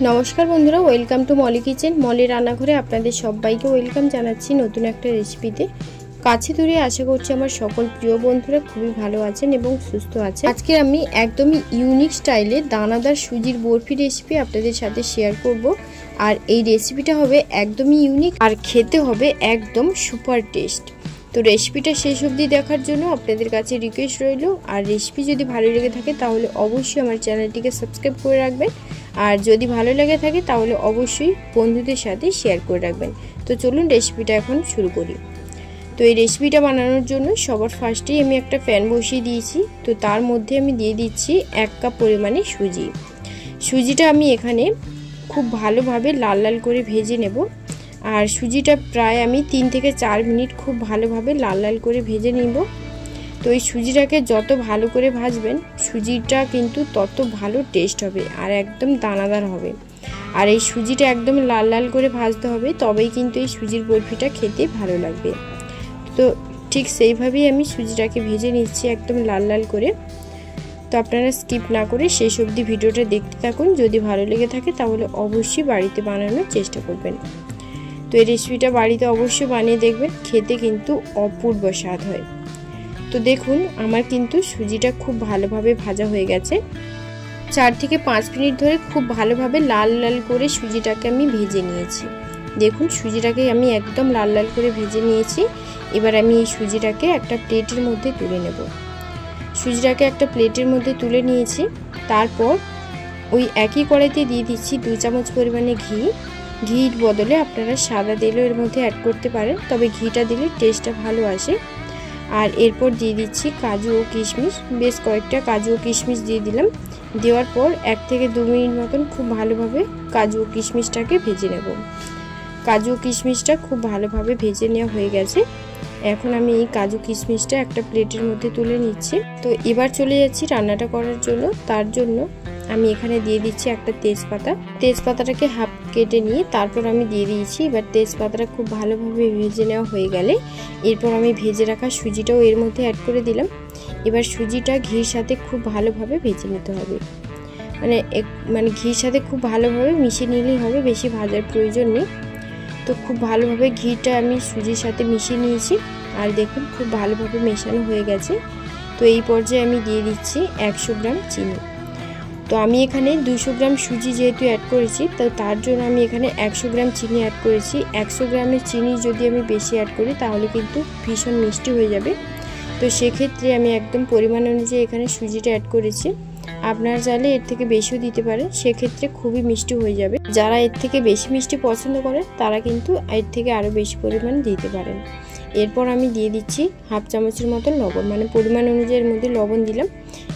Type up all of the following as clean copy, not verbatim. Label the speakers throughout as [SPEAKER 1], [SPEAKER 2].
[SPEAKER 1] नमस्कार बंधुरा welcome to मली किचेन मली रान्नाघरे आपनादेर सबाइके वेलकाम जानाच्छि नतून एकटा रेसिपिते काछे दूरे आशा करछि आमार सकल प्रिय बंधुरा खूबই ভালো আছেন এবং সুস্থ আছেন। আজকে আমি একদমই ইউনিক স্টাইলে দানাদার সুজির বরফি রেসিপি আপনাদের সাথে শেয়ার করব। আর এই রেসিপিটা হবে একদমই ইউনিক আর খেতে হবে একদম সুপার টেস্ট। তো রেসিপিটা শেষ অবধি দেখার জন্য আপনাদের কাছে রিকোয়েস্ট রইল। আর রেসিপি যদি ভালো লেগে থাকে তাহলে অবশ্যই আমার চ্যানেলটিকে সাবস্ক্রাইব করে রাখবেন। আর যদি ভালো লেগে থাকে তাহলে অবশ্যই বন্ধুদের সাথে শেয়ার করে রাখবেন। তো চলুন রেসিপিটা এখন শুরু করি। তো এই রেসিপিটা বানানোর জন্য সবার ফার্স্টেই আমি একটা প্যান বসিয়ে দিয়েছি। তো তার মধ্যে আমি দিয়ে দিচ্ছি 1 কাপ পরিমাণে সুজি। সুজিটা আমি এখানে খুব ভালোভাবে লাল লাল করে ভেজে নেব। আর সুজিটা প্রায় আমি 3 থেকে 4 মিনিট খুব ভালোভাবে লাল লাল করে ভেজে নিব। তো এই সুজিটাকে যত ভালো করে ভাজবেন সুজিটা কিন্তু তত ভালো টেস্ট হবে আর একদম দানাদার হবে। আর এই সুজিটা একদম লাল লাল করে ভাজতে হবে, তবেই কিন্তু এই সুজির বরফিটা খেতে ভালো লাগবে। তো ঠিক সেইভাবেই আমি সুজিটাকে ভেজে নিচ্ছি একদম লাল লাল করে। তো আপনারা স্কিপ না করে শেষ অবধি ভিডিওটা দেখতে থাকুন। যদি ভালো লেগে থাকে তাহলে অবশ্যই বাড়িতে বানানোর চেষ্টা করবেন। তো এই রেসিপিটা বাড়িতে অবশ্যই বানিয়ে দেখবেন, খেতে কিন্তু অপূর্ব স্বাদ হয়। তো দেখুন আমার কিন্তু সুজিটা খুব ভালোভাবে ভাজা হয়ে গেছে। 4 থেকে 5 মিনিট ধরে খুব ভালোভাবে লাল লাল করে সুজিটাকে আমি ভেজে নিয়েছি। দেখুন সুজিটাকে আমি একদম লাল লাল করে ভেজে নিয়েছি। এবার আমি এই সুজিটাকে একটা প্লেটের মধ্যে তুলে নেব। সুজিটাকে একটা প্লেটের মধ্যে তুলে নিয়েছি। তারপর ওই একই কড়াইতে দিয়ে দিচ্ছি 2 চামচ পরিমাণে ঘি। ঘির বদলে আপনারা সাদা তেলও এর মধ্যে অ্যাড করতে পারেন, তবে ঘিটা দিলে টেস্টটা ভালো আসে। আর এরপর দিয়ে দিচ্ছি কাজু ও কিশমিশ, বেশ কয়েকটা কাজু ও কিশমিশ দিয়ে দিলাম। দেওয়ার পর 1 থেকে 2 মিনিট মতন খুব ভালোভাবে কাজু ও কিশমিশটাকে ভেজে নেব। কাজু ও কিশমিশটা খুব ভালোভাবে ভেজে নেওয়া হয়ে গেছে। এখন আমি এই কাজু কিশমিশটা একটা প্লেটের মধ্যে তুলে নিচ্ছি। তো এবার চলে যাচ্ছি রান্নাটা করার জন্য। তার জন্য আমি এখানে দিয়ে দিচ্ছি একটা তেজপাতা। তেজপাতাটাকে হাফ কেটে নিয়ে তারপর আমি দিয়ে দিয়েছি। এবার তেজপাতাটা খুব ভালোভাবে ভেজে নেওয়া হয়ে গেলে এরপর আমি ভেজে রাখা সুজিটাও এর মধ্যে অ্যাড করে দিলাম। এবার সুজিটা ঘির সাথে খুব ভালোভাবে ভেজে নিতে হবে, মানে ঘির সাথে খুব ভালোভাবে মিশিয়ে নিলেই হবে, বেশি ভাজার প্রয়োজন নেই। তো খুব ভালোভাবে ঘিটা আমি সুজির সাথে মিশিয়ে নিয়েছি। আর দেখুন খুব ভালোভাবে মেশানো হয়ে গেছে। তো এই পর্যায়ে আমি দিয়ে দিচ্ছি 100 গ্রাম চিনি। তো আমি এখানে 200 গ্রাম সুজি যেহেতু অ্যাড করেছি, তো তার জন্য আমি এখানে 100 গ্রাম চিনি অ্যাড করেছি। 100 গ্রামের চিনি যদি আমি বেশি অ্যাড করি তাহলে কিন্তু ভীষণ মিষ্টি হয়ে যাবে। তো সেক্ষেত্রে আমি একদম পরিমাণ অনুযায়ী এখানে সুজিটা অ্যাড করেছি। আপনারা চাইলে এর থেকে বেশিও দিতে পারেন, সেক্ষেত্রে খুবই মিষ্টি হয়ে যাবে। যারা এর থেকে বেশি মিষ্টি পছন্দ করেন তারা কিন্তু এর থেকে আরও বেশি পরিমাণ দিতে পারেন। এরপর আমি দিয়ে দিচ্ছি হাফ চামচের মতো লবণ, মানে পরিমাণ অনুযায়ী এর মধ্যে লবণ দিলাম।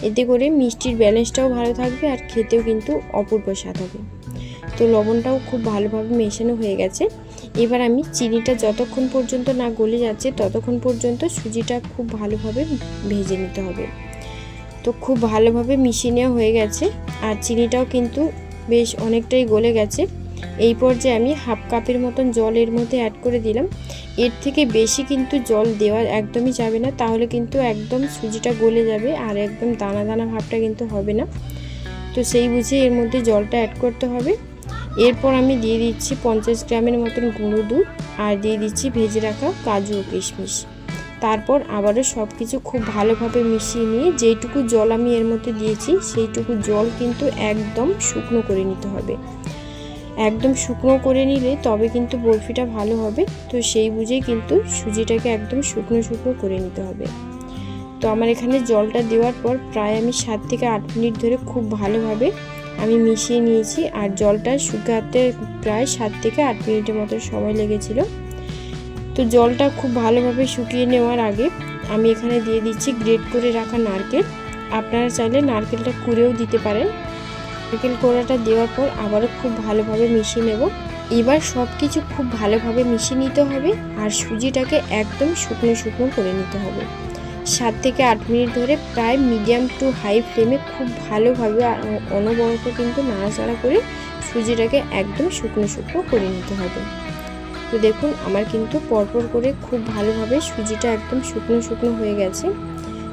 [SPEAKER 1] এতে করে মিষ্টির ব্যালেন্সটাও ভালো থাকবে আর খেতেও কিন্তু অপূর্ব স্বাদ হবে। তো লবণটাও খুব ভালোভাবে মেশানো হয়ে গেছে। এবার আমি চিনিটা যতক্ষণ পর্যন্ত না গলে যাচ্ছে ততক্ষণ পর্যন্ত সুজিটা খুব ভালোভাবে ভেজে নিতে হবে। তো খুব ভালোভাবে মিশিয়ে নেওয়া হয়ে গেছে আর চিনিটাও কিন্তু বেশ অনেকটাই গলে গেছে। এই পর্যায়ে আমি হাফ কাপের মতন জল এর মধ্যে অ্যাড করে দিলাম। এর থেকে বেশি কিন্তু জল দেওয়া একদমই যাবে না, তাহলে কিন্তু একদম সুজিটা গলে যাবে আর একদম দানা দানা ভাবটা কিন্তু হবে না। তো সেই বুঝে এর মধ্যে জলটা অ্যাড করতে হবে। এরপর আমি দিয়ে দিচ্ছি 50 গ্রামের মতন গুঁড়ো দুধ আর দিয়ে দিচ্ছি ভেজে রাখা কাজু ও কিশমিশ। তারপর আবারও সব কিছু খুব ভালোভাবে মিশিয়ে নিয়ে যেইটুকু জল আমি এর মধ্যে দিয়েছি সেইটুকু জল কিন্তু একদম শুকনো করে নিতে হবে। একদম শুকনো করে নিলে তবে কিন্তু বরফিটা ভালো হবে। তো সেই বুঝেই কিন্তু সুজিটাকে একদম শুকনো শুকনো করে নিতে হবে। তো আমার এখানে জলটা দেওয়ার পর প্রায় আমি 7 থেকে 8 মিনিট ধরে খুব ভালোভাবে আমি মিশিয়ে নিয়েছি। আর জলটা শুকাতে প্রায় 7 থেকে 8 মিনিটের মতো সময় লেগেছিল। তো জলটা খুব ভালোভাবে শুকিয়ে নেওয়ার আগে আমি এখানে দিয়ে দিচ্ছি গ্রেট করে রাখা নারকেল। আপনারা চাইলে নারকেলটা কুড়েও দিতে পারেন। নারকেল কোড়াটা দেওয়ার পর আবারও খুব ভালোভাবে মিশিয়ে নেব। এবার সব কিছু খুব ভালোভাবে মিশিয়ে নিতে হবে আর সুজিটাকে একদম শুকনো শুকনো করে নিতে হবে। 7 থেকে 8 মিনিট ধরে প্রায় মিডিয়াম টু হাই ফ্লেমে খুব ভালোভাবে অনবরত কিন্তু নাড়াচাড়া করে সুজিটাকে একদম শুকনো শুকনো করে নিতে হবে। তো দেখুন আমার কিন্তু পরপর করে খুব ভালোভাবে সুজিটা একদম শুকনো শুকনো হয়ে গেছে।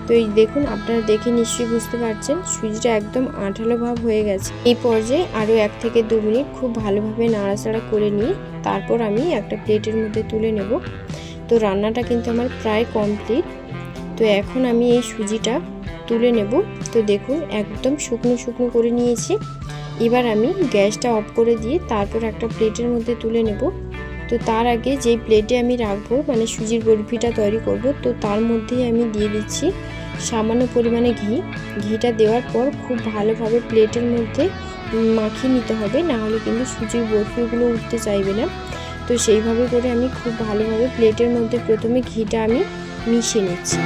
[SPEAKER 1] তো তো এই দেখুন, আপনারা দেখে নিশ্চয়ই বুঝতে পারছেন সুজিটা একদম আঠালো ভাব হয়ে গেছে। এই পর্যায়ে আরও 1 থেকে 2 মিনিট খুব ভালোভাবে নাড়াচাড়া করে নিয়ে তারপর আমি একটা প্লেটের মধ্যে তুলে নেব। তো রান্নাটা কিন্তু আমার প্রায় কমপ্লিট। তো এখন আমি এই সুজিটা তুলে নেব। তো দেখুন একদম শুকনো শুকনো করে নিয়েছি। এবার আমি গ্যাসটা অফ করে দিয়ে তারপর একটা প্লেটের মধ্যে তুলে নেব। তো তার আগে যেই প্লেটে আমি রাখবো, মানে সুজির বরফিটা তৈরি করব, তো তার মধ্যেই আমি দিয়ে দিচ্ছি সামান্য পরিমাণে ঘি। ঘিটা দেওয়ার পর খুব ভালোভাবে প্লেটের মধ্যে মাখিয়ে নিতে হবে, না হলে কিন্তু সুজির বরফিগুলো উঠতে চাইবে না। তো সেইভাবে করে আমি খুব ভালোভাবে প্লেটের মধ্যে প্রথমে ঘিটা আমি মিশিয়ে নিচ্ছি।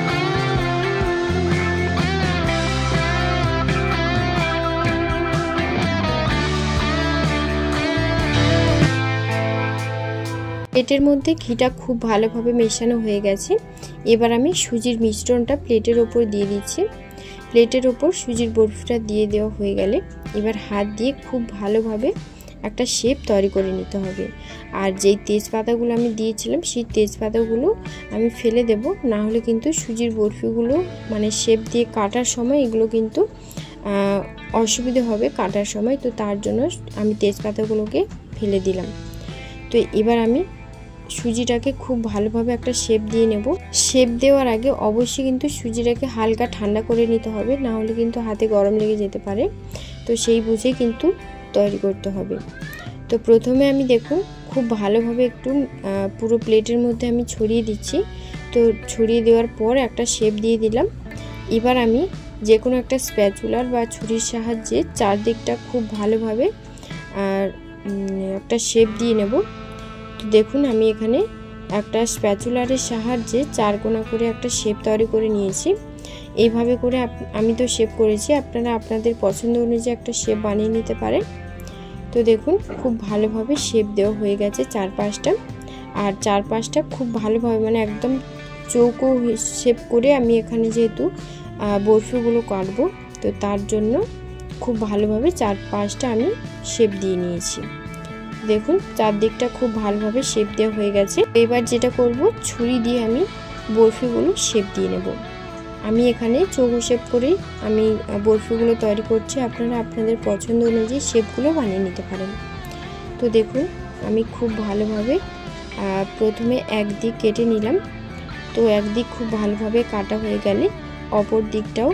[SPEAKER 1] প্লেটের মধ্যে ঘিটা খুব ভালোভাবে মেশানো হয়ে গেছে। এবার আমি সুজির মিশ্রণটা প্লেটের ওপর দিয়ে দিচ্ছি। প্লেটের ওপর সুজির বরফিটা দিয়ে দেওয়া হয়ে গেলে এবার হাত দিয়ে খুব ভালোভাবে একটা শেপ তৈরি করে নিতে হবে। আর যেই তেজপাতাগুলো আমি দিয়েছিলাম সেই তেজপাতাগুলো আমি ফেলে দেব, না হলে কিন্তু সুজির বরফিগুলো মানে শেপ দিয়ে কাটার সময় এগুলো কিন্তু অসুবিধে হবে কাটার সময়। তো তার জন্য আমি তেজপাতাগুলোকে ফেলে দিলাম। তো এবার আমি সুজিটাকে খুব ভালোভাবে একটা শেপ দিয়ে নেব। শেপ দেওয়ার আগে অবশ্যই কিন্তু সুজিটাকে হালকা ঠান্ডা করে নিতে হবে, না হলে কিন্তু হাতে গরম লেগে যেতে পারে। তো সেই বুঝে কিন্তু তৈরি করতে হবে। তো প্রথমে আমি দেখুন খুব ভালোভাবে একটু পুরো প্লেটের মধ্যে আমি ছড়িয়ে দিচ্ছি। তো ছড়িয়ে দেওয়ার পর একটা শেপ দিয়ে দিলাম। এবার আমি যে কোনো একটা স্প্যাচুলার বা ছুরির সাহায্যে চারদিকটা খুব ভালোভাবে একটা শেপ দিয়ে নেব। তো দেখুন আমি এখানে একটা স্প্যাচুলারের সাহায্যে 4 কোণা করে একটা শেপ তৈরি করে নিয়েছি। এইভাবে করে আমি তো শেপ করেছি, আপনারা আপনাদের পছন্দ অনুযায়ী একটা শেপ বানিয়ে নিতে পারেন। তো দেখুন খুব ভালোভাবে শেপ দেওয়া হয়ে গেছে চারপাশটা। আর চারপাশটা খুব ভালোভাবে মানে একদম চৌকো শেপ করে আমি এখানে যেহেতু বরফিগুলো কাটবো, তো তার জন্য খুব ভালোভাবে চারপাশটা আমি শেপ দিয়ে নিয়েছি। দেখুন চারদিকটা খুব ভালোভাবে শেপ দেওয়া হয়ে গেছে। এবার যেটা করব, ছুরি দিয়ে আমি বরফিগুলো শেপ দিয়ে নেব। আমি এখানে চৌকো শেপ করে আমি বরফিগুলো তৈরি করছি, আপনারা আপনাদের পছন্দ অনুযায়ী শেপগুলো বানিয়ে নিতে পারেন। তো দেখুন আমি খুব ভালোভাবে প্রথমে এক দিক কেটে নিলাম। তো একদিক খুব ভালোভাবে কাটা হয়ে গেলে অপর দিকটাও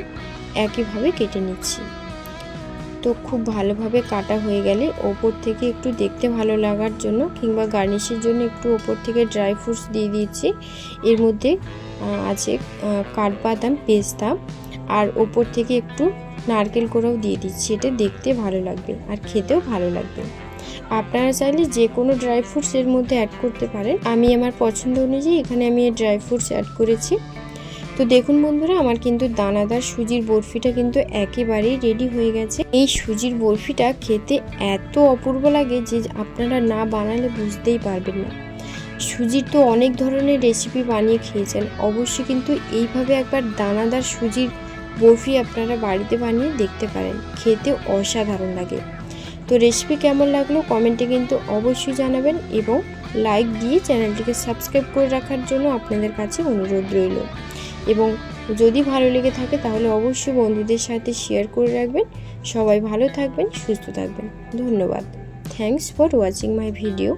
[SPEAKER 1] একইভাবে কেটে নিচ্ছি। তো খুব ভালোভাবে কাটা হয়ে গেলে ওপর থেকে একটু দেখতে ভালো লাগার জন্য কিংবা গার্নিশের জন্য একটু ওপর থেকে ড্রাই ফ্রুটস দিয়ে দিচ্ছি। এর মধ্যে আছে কাঠবাদাম, পেস্তা, আর ওপর থেকে একটু নারকেল কোড়াও দিয়ে দিচ্ছি। এটা দেখতে ভালো লাগবে আর খেতেও ভালো লাগবে। আপনারা চাইলে যে কোনো ড্রাই ফ্রুটস এর মধ্যে অ্যাড করতে পারেন। আমি আমার পছন্দ অনুযায়ী এখানে আমি এই ড্রাই ফ্রুটস অ্যাড করেছি। তো দেখুন বন্ধুরা, আমার কিন্তু দানাদার সুজির বরফিটা কিন্তু একেবারেই রেডি হয়ে গেছে। এই সুজির বরফিটা খেতে এত অপূর্ব লাগে যে আপনারা না বানালে বুঝতেই পারবেন না। সুজির তো অনেক ধরনের রেসিপি বানিয়ে খেয়েছেন, অবশ্যই কিন্তু এইভাবে একবার দানাদার সুজির বরফি আপনারা বাড়িতে বানিয়ে দেখতে পারেন, খেতে অসাধারণ লাগে। তো রেসিপি কেমন লাগলো কমেন্টে কিন্তু অবশ্যই জানাবেন এবং লাইক দিয়ে চ্যানেলটিকে সাবস্ক্রাইব করে রাখার জন্য আপনাদের কাছে অনুরোধ রইল। এবং যদি ভালো লেগে থাকে তাহলে অবশ্যই বন্ধুদের সাথে শেয়ার করে রাখবেন। সবাই ভালো থাকবেন, সুস্থ থাকবেন। ধন্যবাদ। Thanks for watching my video.